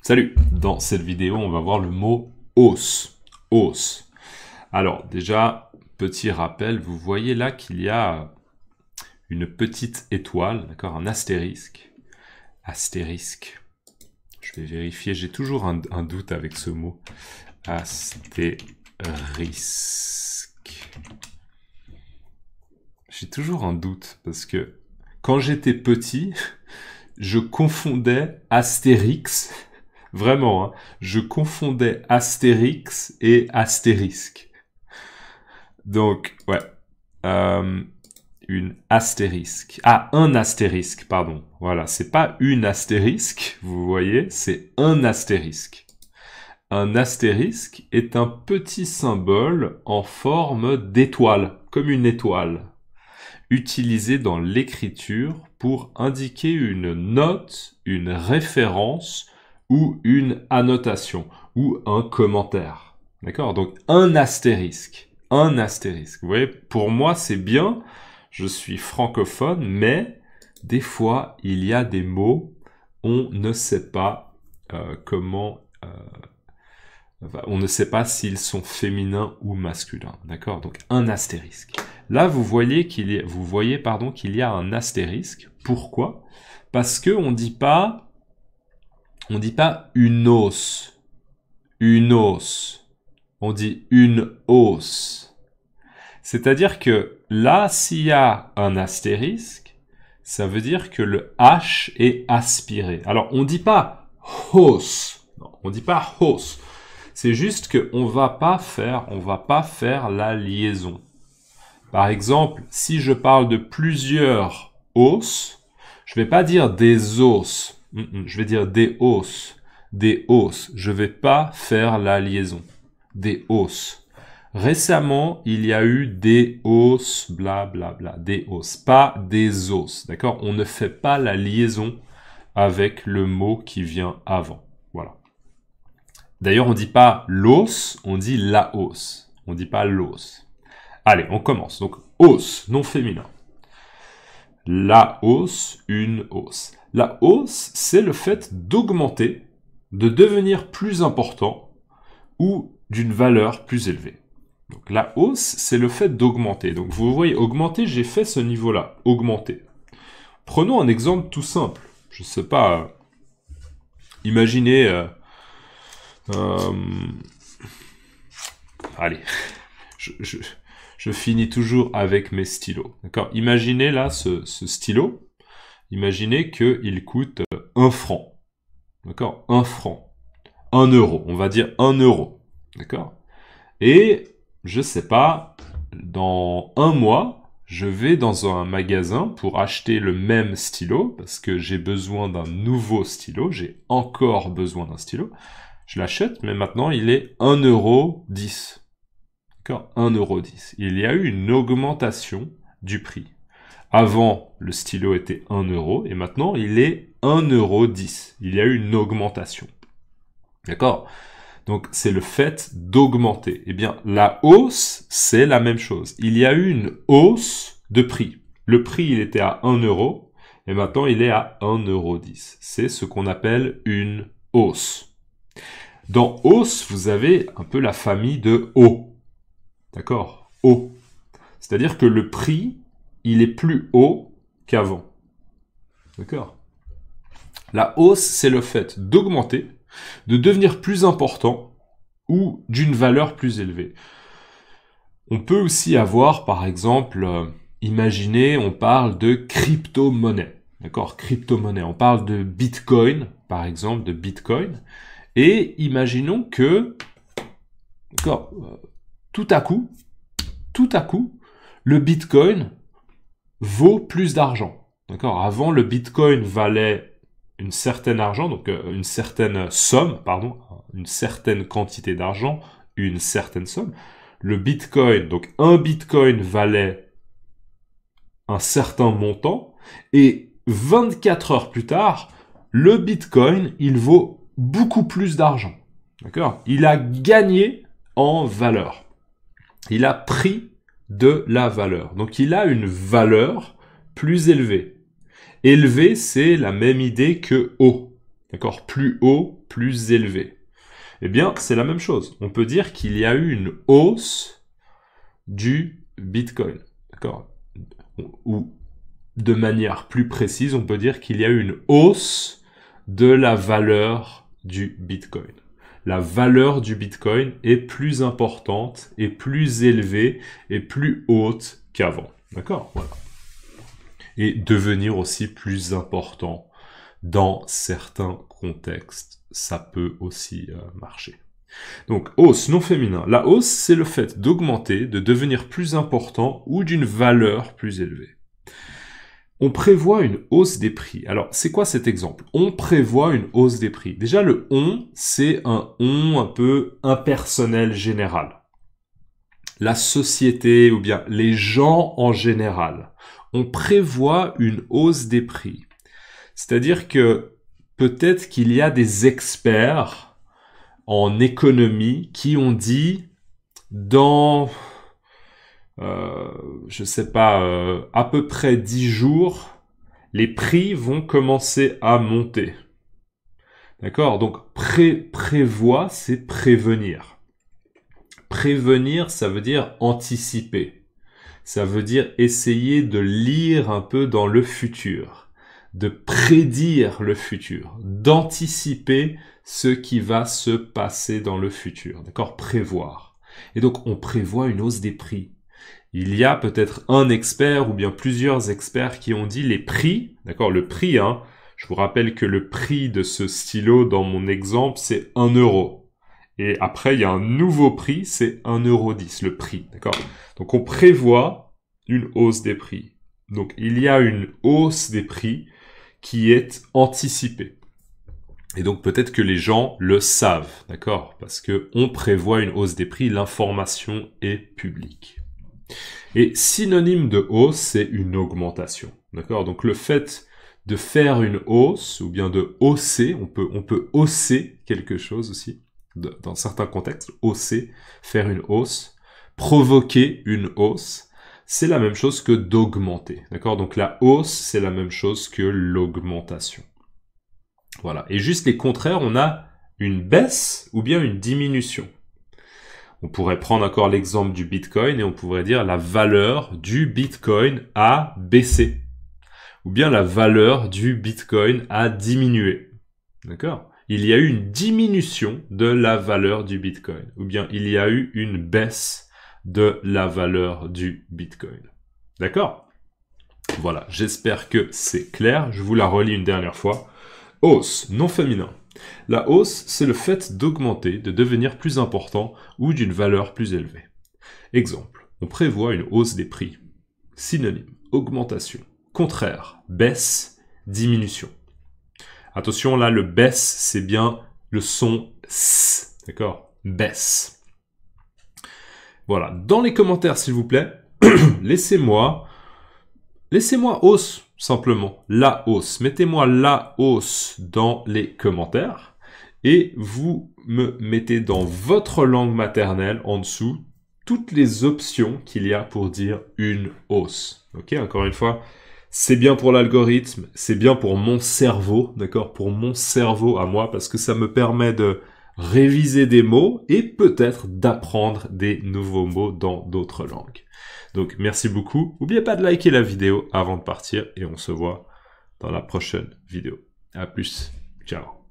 Salut! Dans cette vidéo, on va voir le mot hausse. Hausse. Alors, déjà, petit rappel, vous voyez là qu'il y a une petite étoile, d'accord, un astérisque. Astérisque. Je vais vérifier, j'ai toujours un doute avec ce mot. Astérisque. J'ai toujours un doute, parce que quand j'étais petit, je confondais Astérix. Vraiment, hein, je confondais Astérix et astérisque. Donc, ouais. Une astérisque. Ah, un astérisque, pardon. Voilà, c'est pas une astérisque, vous voyez, c'est un astérisque. Un astérisque est un petit symbole en forme d'étoile, comme une étoile, utilisé dans l'écriture pour indiquer une note, une référence ou une annotation ou un commentaire. D'accord? Donc un astérisque. Un astérisque. Vous voyez, pour moi c'est bien, je suis francophone, mais des fois il y a des mots, on ne sait pas comment... on ne sait pas s'ils sont féminins ou masculins. D'accord? Donc un astérisque. Là, vous voyez qu'il y a un astérisque. Pourquoi? Parce que on dit pas une hausse. Une hausse. On dit une hausse. C'est-à-dire que là, s'il y a un astérisque, ça veut dire que le H est aspiré. Alors, on dit pas hausse. Non, on dit pas hausse. C'est juste qu'on va pas faire la liaison. Par exemple, si je parle de plusieurs hausses, je vais pas dire des hausses. Je vais dire des hausses. Des hausses. Je vais pas faire la liaison. Des hausses. Récemment, il y a eu des hausses, blablabla, des hausses, pas des os. D'accord? On ne fait pas la liaison avec le mot qui vient avant. Voilà. D'ailleurs, on dit pas l'os, on dit la hausse. On dit pas l'os. Allez, on commence. Donc, hausse, non féminin. La hausse, une hausse. La hausse, c'est le fait d'augmenter, de devenir plus important ou d'une valeur plus élevée. Donc, la hausse, c'est le fait d'augmenter. Donc, vous voyez, augmenter, j'ai fait ce niveau-là. Augmenter. Prenons un exemple tout simple. Je sais pas, imaginez... allez, je finis toujours avec mes stylos. D'accord? Imaginez là ce stylo. Imaginez qu'il coûte 1 franc. D'accord? 1 franc. 1 euro. On va dire 1 euro. D'accord? Et, je sais pas, dans un mois, je vais dans un magasin pour acheter le même stylo, parce que j'ai besoin d'un nouveau stylo. J'ai encore besoin d'un stylo. Je l'achète, mais maintenant, il est 1,10 €. D'accord? 1,10 €. Il y a eu une augmentation du prix. Avant, le stylo était 1 euro, et maintenant, il est 1,10 €. Il y a eu une augmentation. D'accord? Donc, c'est le fait d'augmenter. Eh bien, la hausse, c'est la même chose. Il y a eu une hausse de prix. Le prix, il était à 1 euro, et maintenant, il est à 1,10 €. C'est ce qu'on appelle une hausse. Dans hausse, vous avez un peu la famille de haut. D'accord? Haut. C'est-à-dire que le prix, il est plus haut qu'avant. D'accord? La hausse, c'est le fait d'augmenter, de devenir plus important ou d'une valeur plus élevée. On peut aussi avoir, par exemple, imaginez, on parle de crypto-monnaie. D'accord? Crypto-monnaie. On parle de Bitcoin, par exemple, de Bitcoin. Et imaginons que, d'accord, tout à coup, le Bitcoin vaut plus d'argent. D'accord? Avant, le Bitcoin valait une certaine argent, donc une certaine somme, pardon, une certaine quantité d'argent, une certaine somme. Le Bitcoin, donc un Bitcoin valait un certain montant, et 24 heures plus tard, le Bitcoin, il vaut beaucoup plus d'argent. D'accord? Il a gagné en valeur. Il a pris de la valeur. Donc, il a une valeur plus élevée. Élevé, c'est la même idée que haut. D'accord? Plus haut, plus élevé. Eh bien, c'est la même chose. On peut dire qu'il y a eu une hausse du Bitcoin. D'accord? Ou de manière plus précise, on peut dire qu'il y a eu une hausse de la valeur du Bitcoin. La valeur du Bitcoin est plus importante, et plus élevée et plus haute qu'avant. D'accord? Voilà. Et devenir aussi plus important dans certains contextes. Ça peut aussi marcher. Donc, hausse non féminin. La hausse, c'est le fait d'augmenter, de devenir plus important ou d'une valeur plus élevée. On prévoit une hausse des prix. Alors, c'est quoi cet exemple? On prévoit une hausse des prix. Déjà, le « on », c'est un « on » un peu impersonnel général. La société ou bien les gens en général. On prévoit une hausse des prix. C'est-à-dire que peut-être qu'il y a des experts en économie qui ont dit dans, je sais pas, à peu près 10 jours, les prix vont commencer à monter. D'accord? Donc, prévoit, c'est prévenir. Prévenir, ça veut dire anticiper. Ça veut dire essayer de lire un peu dans le futur, de prédire le futur, d'anticiper ce qui va se passer dans le futur. D'accord? Prévoir. Et donc, on prévoit une hausse des prix. Il y a peut-être un expert ou bien plusieurs experts qui ont dit les prix, d'accord, le prix, hein, je vous rappelle que le prix de ce stylo dans mon exemple, c'est 1 €. Et après, il y a un nouveau prix, c'est 1,10 €, le prix, d'accord? Donc, on prévoit une hausse des prix. Donc, il y a une hausse des prix qui est anticipée. Et donc, peut-être que les gens le savent, d'accord? Parce que on prévoit une hausse des prix, l'information est publique. Et synonyme de hausse, c'est une augmentation, d'accord? Donc, le fait de faire une hausse, ou bien de hausser, on peut hausser quelque chose aussi, dans certains contextes, hausser, faire une hausse, provoquer une hausse, c'est la même chose que d'augmenter, d'accord? Donc la hausse, c'est la même chose que l'augmentation. Voilà. Et juste les contraires, on a une baisse ou bien une diminution. On pourrait prendre encore l'exemple du Bitcoin et on pourrait dire la valeur du Bitcoin a baissé. Ou bien la valeur du Bitcoin a diminué. D'accord? Il y a eu une diminution de la valeur du Bitcoin. Ou bien il y a eu une baisse de la valeur du Bitcoin. D'accord? Voilà, j'espère que c'est clair. Je vous la relis une dernière fois. Hausse, non féminin. La hausse, c'est le fait d'augmenter, de devenir plus important ou d'une valeur plus élevée. Exemple, on prévoit une hausse des prix. Synonyme, augmentation. Contraire, baisse, diminution. Attention, là, le baisse, c'est bien le son S, d'accord? Baisse. Voilà, dans les commentaires, s'il vous plaît, laissez-moi hausse, simplement, la hausse. Mettez-moi la hausse dans les commentaires et vous me mettez dans votre langue maternelle, en dessous, toutes les options qu'il y a pour dire une hausse. Ok, encore une fois, c'est bien pour l'algorithme, c'est bien pour mon cerveau, d'accord, pour mon cerveau à moi, parce que ça me permet de réviser des mots et peut-être d'apprendre des nouveaux mots dans d'autres langues. Donc, merci beaucoup. N'oubliez pas de liker la vidéo avant de partir et on se voit dans la prochaine vidéo. À plus. Ciao.